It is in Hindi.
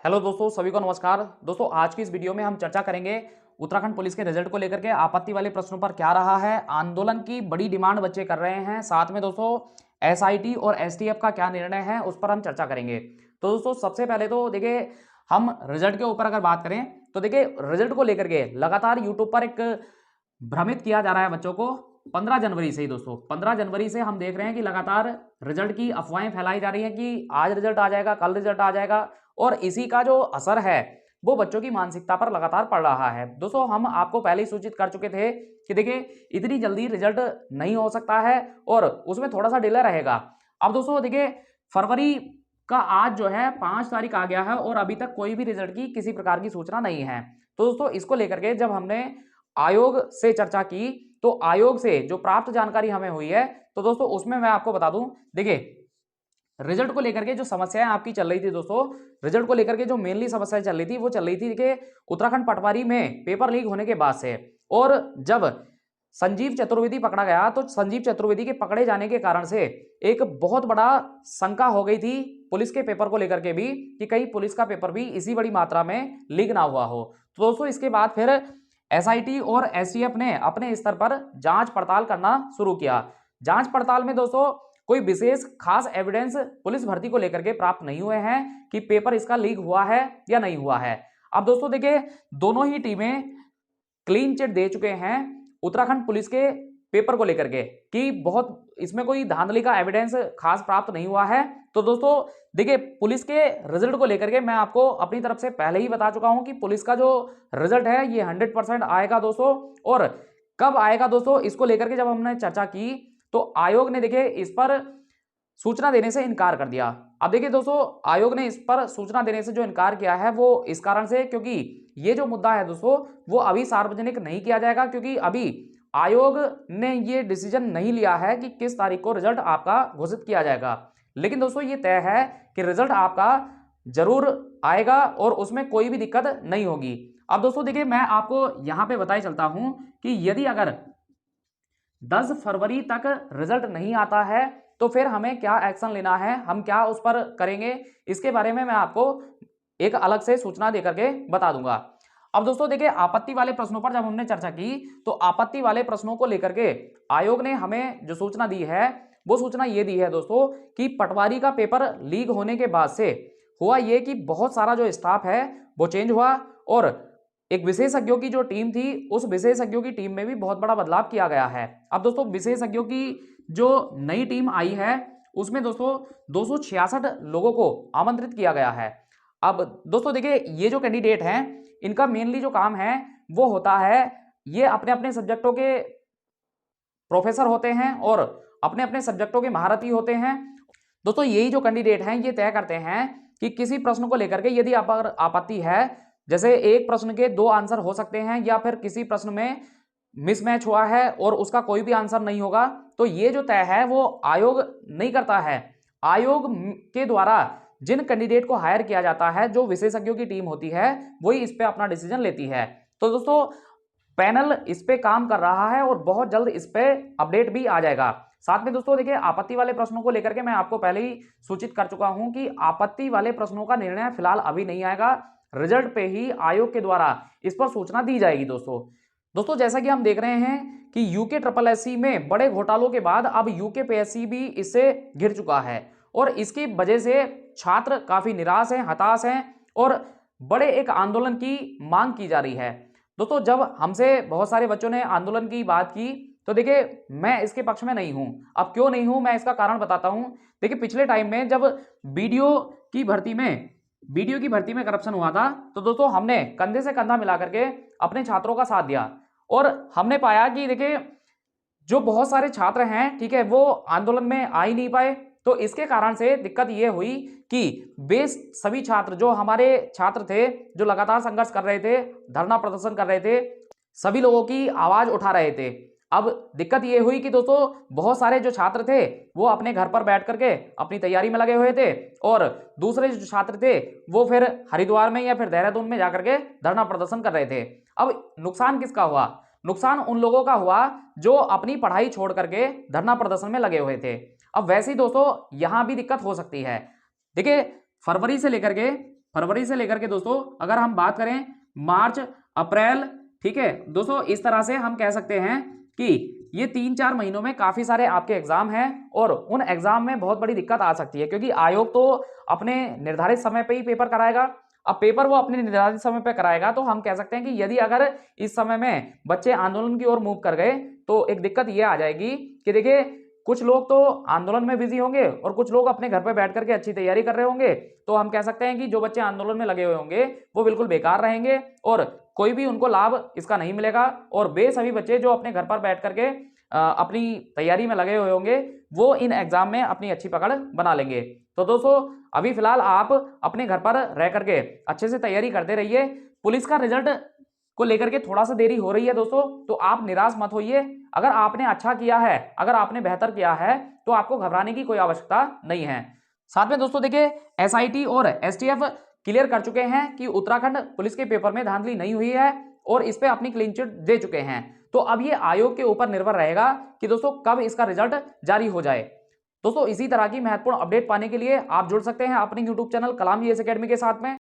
हेलो दोस्तों, सभी को नमस्कार। दोस्तों, आज की इस वीडियो में हम चर्चा करेंगे उत्तराखंड पुलिस के रिजल्ट को लेकर के आपत्ति वाले प्रश्नों पर क्या रहा है। आंदोलन की बड़ी डिमांड बच्चे कर रहे हैं। साथ में दोस्तों एसआईटी और एसटीएफ का क्या निर्णय है उस पर हम चर्चा करेंगे। तो दोस्तों सबसे पहले तो देखिए, हम रिजल्ट के ऊपर अगर बात करें तो देखिए रिजल्ट को लेकर के लगातार यूट्यूब पर एक भ्रमित किया जा रहा है बच्चों को। 15 जनवरी से ही दोस्तों 15 जनवरी से हम देख रहे हैं कि लगातार रिजल्ट की अफवाहें फैलाई जा रही हैं कि आज रिजल्ट आ जाएगा, कल रिजल्ट आ जाएगा, और इसी का जो असर है वो बच्चों की मानसिकता पर लगातार पड़ रहा है। दोस्तों हम आपको पहले ही सूचित कर चुके थे कि देखिए इतनी जल्दी रिजल्ट नहीं हो सकता है और उसमें थोड़ा सा डिले रहेगा। अब दोस्तों देखिए, फरवरी का आज जो है 5 तारीख आ गया है और अभी तक कोई भी रिजल्ट की किसी प्रकार की सूचना नहीं है। तो दोस्तों इसको लेकर के जब हमने आयोग से चर्चा की तो आयोग से जो प्राप्त जानकारी हमें हुई है, तो दोस्तों उसमें मैं आपको बता दूं, देखिए रिजल्ट को लेकर के जो समस्याएं आपकी चल रही थी दोस्तों, रिजल्ट को लेकर के जो मेनली समस्याएं चल रही थी वो चल रही थी कि उत्तराखंड पटवारी में पेपर लीक होने के बाद से, और जब संजीव चतुर्वेदी पकड़ा गया तो संजीव चतुर्वेदी के पकड़े जाने के कारण से एक बहुत बड़ा शंका हो गई थी पुलिस के पेपर को लेकर के भी कि कहीं पुलिस का पेपर भी इसी बड़ी मात्रा में लीक ना हुआ हो। तो दोस्तों इसके बाद फिर एसआईटी और एसटीएफ ने अपने स्तर पर जांच पड़ताल करना शुरू किया। जांच पड़ताल में दोस्तों कोई विशेष खास एविडेंस पुलिस भर्ती को लेकर के प्राप्त नहीं हुए हैं कि पेपर इसका लीक हुआ है या नहीं हुआ है। अब दोस्तों देखिए, दोनों ही टीमें क्लीन चिट दे चुके हैं उत्तराखंड पुलिस के पेपर को लेकर के कि बहुत इसमें कोई धांधली का एविडेंस खास प्राप्त नहीं हुआ है। तो दोस्तों देखिए, पुलिस के रिजल्ट को लेकर के मैं आपको अपनी तरफ से पहले ही बता चुका हूं कि पुलिस का जो रिजल्ट है ये 100% आएगा दोस्तों। और कब आएगा दोस्तों, इसको लेकर के जब हमने चर्चा की तो आयोग ने देखिए इस पर सूचना देने से इनकार कर दिया। अब देखिए दोस्तों, आयोग ने इस पर सूचना देने से जो इनकार किया है वो इस कारण से, क्योंकि ये जो मुद्दा है दोस्तों वो अभी सार्वजनिक नहीं किया जाएगा, क्योंकि अभी आयोग ने ये डिसीजन नहीं लिया है कि किस तारीख को रिजल्ट आपका घोषित किया जाएगा। लेकिन दोस्तों ये तय है कि रिजल्ट आपका जरूर आएगा और उसमें कोई भी दिक्कत नहीं होगी। अब दोस्तों देखिए, मैं आपको यहां पे बताए चलता हूं कि यदि अगर 10 फरवरी तक रिजल्ट नहीं आता है तो फिर हमें क्या एक्शन लेना है, हम क्या उस पर करेंगे, इसके बारे में मैं आपको एक अलग से सूचना देकर के बता दूंगा। अब दोस्तों देखिए, आपत्ति वाले प्रश्नों पर जब हमने चर्चा की तो आपत्ति वाले प्रश्नों को लेकर के आयोग ने हमें जो सूचना दी है वो सूचना ये दी है दोस्तों कि पटवारी का पेपर लीक होने के बाद से हुआ ये कि बहुत सारा जो स्टाफ है वो चेंज हुआ और एक विशेषज्ञों की जो टीम थी उस विशेषज्ञों की टीम में भी बहुत बड़ा बदलाव किया गया है। अब दोस्तों विशेषज्ञों की जो नई टीम आई है उसमें दोस्तों 266 लोगों को आमंत्रित किया गया है। अब दोस्तों देखिए, ये जो कैंडिडेट हैं इनका मेनली जो काम है वो होता है, ये अपने अपने सब्जेक्टों के प्रोफेसर होते हैं और अपने अपने सब्जेक्टों के महारथी होते हैं। दोस्तों यही जो कैंडिडेट हैं ये तय करते हैं कि किसी प्रश्न को लेकर के यदि अगर आपत्ति है, जैसे एक प्रश्न के 2 आंसर हो सकते हैं या फिर किसी प्रश्न में मिसमैच हुआ है और उसका कोई भी आंसर नहीं होगा, तो ये जो तय है वो आयोग नहीं करता है। आयोग के द्वारा जिन कैंडिडेट को हायर किया जाता है, जो विशेषज्ञों की टीम होती है, वही इस पे अपना डिसीजन लेती है। तो दोस्तों पैनल इस पे काम कर रहा है और बहुत जल्द इस पे अपडेट भी आ जाएगा। साथ में दोस्तों देखिए, आपत्ति वाले प्रश्नों को लेकर के मैं आपको पहले ही सूचित कर चुका हूं कि आपत्ति वाले प्रश्नों का निर्णय फिलहाल अभी नहीं आएगा, रिजल्ट पे ही आयोग के द्वारा इस पर सूचना दी जाएगी। दोस्तों जैसा कि हम देख रहे हैं कि यूके ट्रिपल एससी में बड़े घोटालों के बाद अब यूके पीएससी भी इससे घिर चुका है और इसकी वजह से छात्र काफी निराश हैं, हताश हैं और बड़े एक आंदोलन की मांग की जा रही है। दोस्तों जब हमसे बहुत सारे बच्चों ने आंदोलन की बात की तो देखिए मैं इसके पक्ष में नहीं हूं। अब क्यों नहीं हूं, मैं इसका कारण बताता हूं। देखिए पिछले टाइम में जब बीडीओ की भर्ती में करप्शन हुआ था तो दोस्तों हमने कंधे से कंधा मिला करके अपने छात्रों का साथ दिया और हमने पाया कि देखिए जो बहुत सारे छात्र हैं, ठीक है, वो आंदोलन में आ ही नहीं पाए। तो इसके कारण से दिक्कत ये हुई कि वे सभी छात्र जो हमारे छात्र थे, जो लगातार संघर्ष कर रहे थे, धरना प्रदर्शन कर रहे थे, सभी लोगों की आवाज उठा रहे थे। अब दिक्कत ये हुई कि दोस्तों बहुत सारे जो छात्र थे वो अपने घर पर बैठ करके अपनी तैयारी में लगे हुए थे और दूसरे जो छात्र थे वो फिर हरिद्वार में या फिर देहरादून में जाकर के धरना प्रदर्शन कर रहे थे। अब नुकसान किसका हुआ? नुकसान उन लोगों का हुआ जो अपनी पढ़ाई छोड़ करके धरना प्रदर्शन में लगे हुए थे। अब वैसे ही दोस्तों यहां भी दिक्कत हो सकती है। देखिए फरवरी से लेकर के दोस्तों अगर हम बात करें मार्च, अप्रैल, ठीक है दोस्तों, इस तरह से हम कह सकते हैं कि ये 3-4 महीनों में काफी सारे आपके एग्जाम हैं और उन एग्जाम में बहुत बड़ी दिक्कत आ सकती है, क्योंकि आयोग तो अपने निर्धारित समय पे ही पेपर कराएगा। अब पेपर वो अपने निर्धारित समय पे कराएगा तो हम कह सकते हैं कि यदि अगर इस समय में बच्चे आंदोलन की ओर मूव कर गए तो एक दिक्कत ये आ जाएगी कि देखिए कुछ लोग तो आंदोलन में बिजी होंगे और कुछ लोग अपने घर पे बैठ करके अच्छी तैयारी कर रहे होंगे। तो हम कह सकते हैं कि जो बच्चे आंदोलन में लगे हुए होंगे वो बिल्कुल बेकार रहेंगे और कोई भी उनको लाभ इसका नहीं मिलेगा, और वे सभी बच्चे जो अपने घर पर बैठ करके अपनी तैयारी में लगे हुए होंगे वो इन एग्जाम में अपनी अच्छी पकड़ बना लेंगे। तो दोस्तों अभी फिलहाल आप अपने घर पर रह करके अच्छे से तैयारी करते रहिए। पुलिस का रिजल्ट को लेकर के थोड़ा सा देरी हो रही है दोस्तों, तो आप निराश मत होइए। अगर आपने अच्छा किया है, अगर आपने बेहतर किया है तो आपको घबराने की कोई आवश्यकता नहीं है। साथ में दोस्तों देखिए एसआईटी और एसटीएफ क्लियर कर चुके हैं कि उत्तराखंड पुलिस के पेपर में धांधली नहीं हुई है और इस पे अपनी क्लीन चिट दे चुके हैं। तो अब ये आयोग के ऊपर निर्भर रहेगा कि दोस्तों कब इसका रिजल्ट जारी हो जाए। दोस्तों इसी तरह की महत्वपूर्ण अपडेट पाने के लिए आप जुड़ सकते हैं अपने यूट्यूब चैनल कलाम जीएस एकेडमी के साथ में।